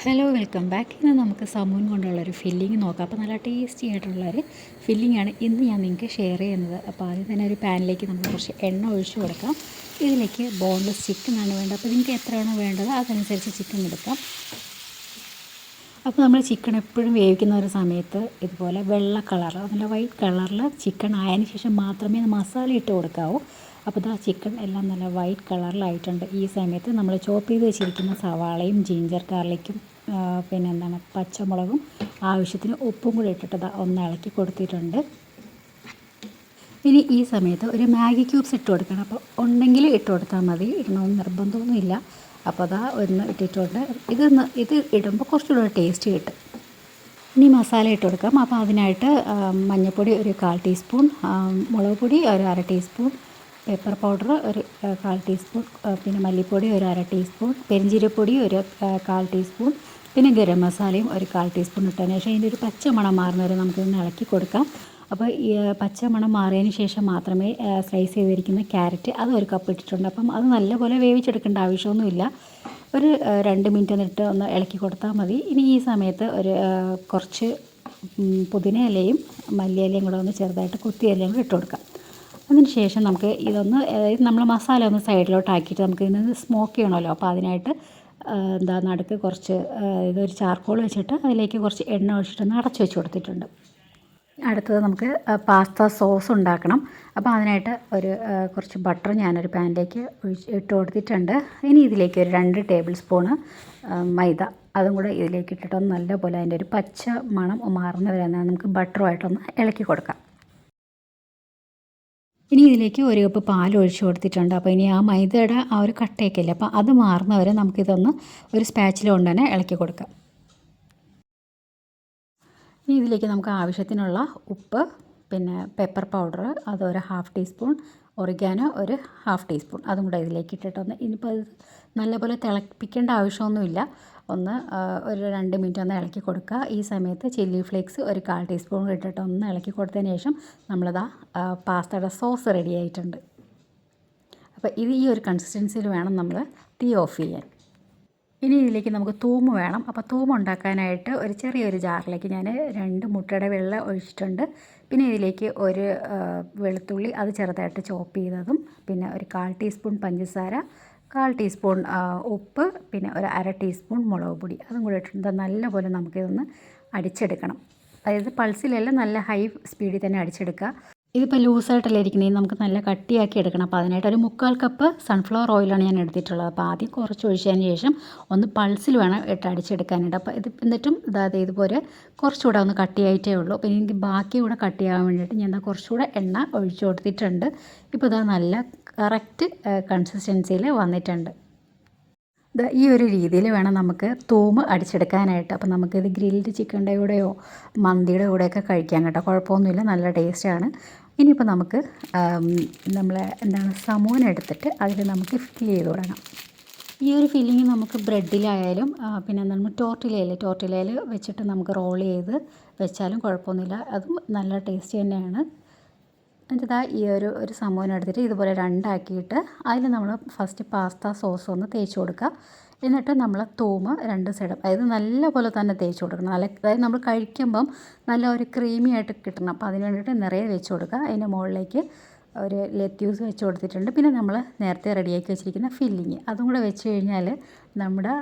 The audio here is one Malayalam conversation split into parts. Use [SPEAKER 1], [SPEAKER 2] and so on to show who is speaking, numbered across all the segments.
[SPEAKER 1] Hello welcome back. ഇന്ന് നമുക്ക് സമൂൻ കൊണ്ടുള്ളൊരു ഫില്ലിങ് നോക്കാം. അപ്പോൾ നല്ല ടേസ്റ്റി ആയിട്ടുള്ളൊരു ഫില്ലിങ്ങാണ് ഇന്ന് ഞാൻ നിങ്ങൾക്ക് ഷെയർ ചെയ്യുന്നത്. അപ്പോൾ ആദ്യം തന്നെ ഒരു പാനിലേക്ക് നമ്മൾ കുറച്ച് എണ്ണ ഒഴിച്ച് കൊടുക്കാം. ഇതിലേക്ക് ബോൺലെസ് ചിക്കനാണ് വേണ്ടത്. അപ്പോൾ നിങ്ങൾക്ക് എത്രയാണോ വേണ്ടത് അതനുസരിച്ച് ചിക്കൻ എടുക്കാം. അപ്പോൾ നമ്മൾ ചിക്കൻ എപ്പോഴും വേവിക്കുന്ന ഒരു സമയത്ത് ഇതുപോലെ വെള്ള കളർ നല്ല വൈറ്റ് കളറിൽ ചിക്കൻ ആയതിനു ശേഷം മാത്രമേ മസാല ഇട്ട് കൊടുക്കാവൂ. അപ്പോൾ ഇതാ ചിക്കൻ എല്ലാം നല്ല വൈറ്റ് കളറിലായിട്ടുണ്ട്. ഈ സമയത്ത് നമ്മൾ ചോപ്പ് ചെയ്ത് വെച്ചിരിക്കുന്ന സവാളയും ജിഞ്ചർ ഗാർലിക്കും പിന്നെ പച്ചമുളകും ആവശ്യത്തിന് ഉപ്പും കൂടി ഇട്ടിട്ട് ഒന്ന് ഇളക്കി കൊടുത്തിട്ടുണ്ട്. ഇനി ഈ സമയത്ത് ഒരു മാഗി ക്യൂബ്സ് ഇട്ട് കൊടുക്കണം. അപ്പോൾ ഉണ്ടെങ്കിൽ ഇട്ട് കൊടുത്താൽ മതി, ഇടണമെന്ന് നിർബന്ധമൊന്നുമില്ല. അപ്പോൾ അതാ ഒന്ന് ഇട്ടിട്ടുണ്ട്. ഇത് ഇടുമ്പോൾ കുറച്ചുകൂടെ ടേസ്റ്റ് കിട്ടും. ഇനി മസാല ഇട്ട് കൊടുക്കാം. അപ്പോൾ അതിനായിട്ട് മഞ്ഞൾപ്പൊടി ഒരു 1/4 ടീസ്പൂൺ, മുളക് പൊടി ഒരു 1/2 ടീസ്പൂൺ, പെപ്പർ പൗഡർ ഒരു 1/4 ടീസ്പൂൺ, പിന്നെ മല്ലിപ്പൊടി ഒരു 1/2 ടീസ്പൂൺ, പെരിഞ്ചീരപ്പൊടി ഒരു 1/4 ടീസ്പൂൺ, പിന്നെ ഗരം മസാലയും ഒരു 1/4 ടീസ്പൂൺ ഇട്ടതിന് ശേഷം ഇതിൻ്റെ ഒരു പച്ച മണം മാറുന്നവരെ നമുക്കിതൊന്ന് ഇളക്കി കൊടുക്കാം. അപ്പോൾ ഈ പച്ച മണം മാറിയതിന് ശേഷം മാത്രമേ സ്ലൈസ് ചെയ്തിരിക്കുന്ന ക്യാരറ്റ് അത് ഒരു കപ്പ് ഇട്ടിട്ടുണ്ട്. അപ്പം അത് നല്ലപോലെ വേവിച്ചെടുക്കേണ്ട ആവശ്യമൊന്നുമില്ല. ഒരു 2 മിനിറ്റ് എന്നിട്ട് ഒന്ന് ഇളക്കി കൊടുത്താൽ മതി. ഇനി ഈ സമയത്ത് ഒരു കുറച്ച് പുതിന ഇലയും മല്ലിയിലയും കൂടെ ഒന്ന് ചെറുതായിട്ട് കുത്തിയിലയും കൂടെ ഇട്ട് കൊടുക്കാം. അതിന് ശേഷം നമുക്ക് ഇതൊന്ന് നമ്മൾ മസാല ഒന്ന് സൈഡിലോട്ടാക്കിയിട്ട് നമുക്ക് ഇതിന് സ്മോക്ക് ചെയ്യണമല്ലോ. അപ്പോൾ അതിനായിട്ട് നടുക്ക് കുറച്ച് ഇതൊരു ചാർക്കോൾ വെച്ചിട്ട് അതിലേക്ക് കുറച്ച് എണ്ണ ഒഴിച്ചിട്ടൊന്ന് അടച്ചു വെച്ച് കൊടുത്തിട്ടുണ്ട്. അടുത്തത് നമുക്ക് പാസ്ത സോസ് ഉണ്ടാക്കണം. അപ്പോൾ അതിനായിട്ട് കുറച്ച് ബട്ടർ ഞാനൊരു പാനിലേക്ക് ഇട്ട് കൊടുത്തിട്ടുണ്ട്. ഇനി ഇതിലേക്ക് ഒരു 2 ടേബിൾ സ്പൂണ് മൈദ അതും കൂടെ ഇതിലേക്ക് ഇട്ടിട്ടൊന്ന് നല്ലപോലെ അതിൻ്റെ ഒരു പച്ച മണം മാറുന്നവരെ നമുക്ക് ബട്ടറുമായിട്ടൊന്ന് ഇളക്കി കൊടുക്കാം. ഇനി ഇതിലേക്ക് 1 കപ്പ് പാൽ ഒഴിച്ച് കൊടുത്തിട്ടുണ്ട്. അപ്പോൾ ഇനി ആ മൈദയുടെ ആ ഒരു കട്ടയൊക്കെ ഇല്ല, അപ്പോൾ അത് മാറുന്നവരെ നമുക്കിതൊന്ന് ഒരു സ്പാച്ചില കൊണ്ട് തന്നെ ഇളക്കി കൊടുക്കാം. ഇനി ഇതിലേക്ക് നമുക്ക് ആവശ്യത്തിനുള്ള ഉപ്പ്, പിന്നെ പെപ്പർ പൗഡർ അതൊരു 1/2 ടീസ്പൂൺ, ഒറിഗാനോ ഒരു 1/2 ടീസ്പൂൺ അതും കൂടെ ഇതിലേക്ക് ഇട്ടിട്ടൊന്ന് ഇനിയിപ്പോൾ ഇത് നല്ലപോലെ തിളപ്പിക്കേണ്ട ആവശ്യമൊന്നുമില്ല. ഒരു 2 മിനിറ്റ് ഒന്ന് ഇളക്കി കൊടുക്കുക. ഈ സമയത്ത് ചില്ലി ഫ്ലേക്സ് ഒരു 1/4 ടീസ്പൂൺ ഇട്ടിട്ട് ഒന്ന് ഇളക്കി കൊടുത്തതിന് ശേഷം നമ്മളിതാ പാസ്തയുടെ സോസ് റെഡി ആയിട്ടുണ്ട്. അപ്പോൾ ഇത് ഈ ഒരു കൺസിസ്റ്റൻസിയിൽ വേണം നമ്മൾ തീ ഓഫ് ചെയ്യാൻ. ഇനി ഇതിലേക്ക് നമുക്ക് തൂമ് വേണം. അപ്പോൾ തൂമ് ഉണ്ടാക്കാനായിട്ട് ഒരു ചെറിയൊരു ജാറിലേക്ക് ഞാൻ 2 മുട്ടയുടെ വെള്ള ഒഴിച്ചിട്ടുണ്ട്. പിന്നെ ഇതിലേക്ക് ഒരു വെളുത്തുള്ളി അത് ചെറുതായിട്ട് ചോപ്പ് ചെയ്തതും, പിന്നെ ഒരു 1/4 ടീസ്പൂൺ പഞ്ചസാര, 1/4 ടീസ്പൂൺ ഉപ്പ്, പിന്നെ ഒരു 1/2 ടീസ്പൂൺ മുളക് പൊടി അതും കൂടി ഇട്ടിട്ട് നല്ലപോലെ നമുക്കിതൊന്ന് അടിച്ചെടുക്കണം. അതായത് പൾസിലല്ല, നല്ല ഹൈ സ്പീഡിൽ തന്നെ അടിച്ചെടുക്കുക. ഇതിപ്പോൾ ലൂസായിട്ടല്ലേ ഇരിക്കുന്നത്, നമുക്ക് നല്ല കട്ടിയാക്കി എടുക്കണം. അപ്പോൾ അതിനായിട്ട് ഒരു 1/4 കപ്പ് സൺഫ്ലവർ ഓയിലാണ് ഞാൻ എടുത്തിട്ടുള്ളത്. അപ്പോൾ ആദ്യം കുറച്ച് ഒഴിച്ചതിന് ശേഷം ഒന്ന് പൾസിൽ വേണം അടിച്ചെടുക്കാനായിട്ട്. അപ്പോൾ ഇത് എന്നിട്ടും ഇതുപോലെ കുറച്ചുകൂടെ ഒന്ന് കട്ടിയായിട്ടേ ഉള്ളൂ. അപ്പോൾ എനിക്ക് ബാക്കി കൂടെ കട്ടിയാകാൻ വേണ്ടിയിട്ട് ഞാൻ കുറച്ചുകൂടെ എണ്ണ ഒഴിച്ചു കൊടുത്തിട്ടുണ്ട്. ഇപ്പോൾ നല്ല കറക്റ്റ് കൺസിസ്റ്റൻസിയിൽ വന്നിട്ടുണ്ട്. ഈ ഒരു രീതിയിൽ വേണം നമുക്ക് തൂമ് അടിച്ചെടുക്കാനായിട്ട്. അപ്പോൾ നമുക്കിത് ഗ്രിൽഡ് ചിക്കൻ്റെ കൂടെയോ മന്തിയുടെ കൂടെയൊക്കെ കഴിക്കാൻ കേട്ടോ, കുഴപ്പമൊന്നുമില്ല, നല്ല ടേസ്റ്റാണ്. ഇനിയിപ്പോൾ നമുക്ക് സമൂൻ എടുത്തിട്ട് അതിൽ നമുക്ക് ഫില്ല് ചെയ്ത് തുടങ്ങാം. ഈ ഒരു ഫില്ലിങ് നമുക്ക് ബ്രെഡിലായാലും പിന്നെ ടോർട്ടിലയിൽ വെച്ചിട്ട് നമുക്ക് റോൾ ചെയ്ത് വെച്ചാലും കുഴപ്പമൊന്നുമില്ല, അതും നല്ല ടേസ്റ്റ് തന്നെയാണ്. എന്നിട്ട് ഈ ഒരു സംഭവം എടുത്തിട്ട് ഇതുപോലെ 2 ആക്കിയിട്ട് അതിൽ നമ്മൾ ഫസ്റ്റ് പാസ്ത സോസ് ഒന്ന് തേച്ച് കൊടുക്കുക. എന്നിട്ട് നമ്മൾ തൂമ് 2 സൈഡും അതായത് നല്ലപോലെ തന്നെ തേച്ച് കൊടുക്കണം. അതായത് നമ്മൾ കഴിക്കുമ്പം നല്ല ഒരു ക്രീമി ആയിട്ട് കിട്ടണം. അപ്പോൾ അതിന് വേണ്ടിയിട്ട് നിറയെ വെച്ച് കൊടുക്കുക. അതിൻ്റെ മുകളിലേക്ക് ഒരു ലെറ്റ്യൂസ് വെച്ച് കൊടുത്തിട്ടുണ്ട്. പിന്നെ നമ്മൾ നേരത്തെ റെഡിയാക്കി വെച്ചിരിക്കുന്ന ഫില്ലിങ് അതും കൂടെ വെച്ച് കഴിഞ്ഞാൽ നമ്മുടെ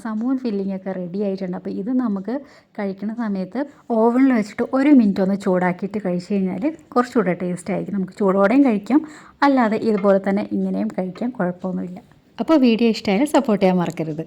[SPEAKER 1] സമൂൻ ഫില്ലിങ്ങൊക്കെ റെഡി ആയിട്ടുണ്ട്. അപ്പോൾ ഇത് നമുക്ക് കഴിക്കുന്ന സമയത്ത് ഓവനിൽ വെച്ചിട്ട് 1 മിനിറ്റ് ഒന്ന് ചൂടാക്കിയിട്ട് കഴിച്ച് കഴിഞ്ഞാൽ കുറച്ചുകൂടെ ടേസ്റ്റ് ആയിരിക്കും. നമുക്ക് ചൂടോടെയും കഴിക്കാം, അല്ലാതെ ഇതുപോലെ തന്നെ ഇങ്ങനെയും കഴിക്കാം, കുഴപ്പമൊന്നുമില്ല. അപ്പോൾ വീഡിയോ ഇഷ്ടമായാലും സപ്പോർട്ട് ചെയ്യാൻ മറക്കരുത്.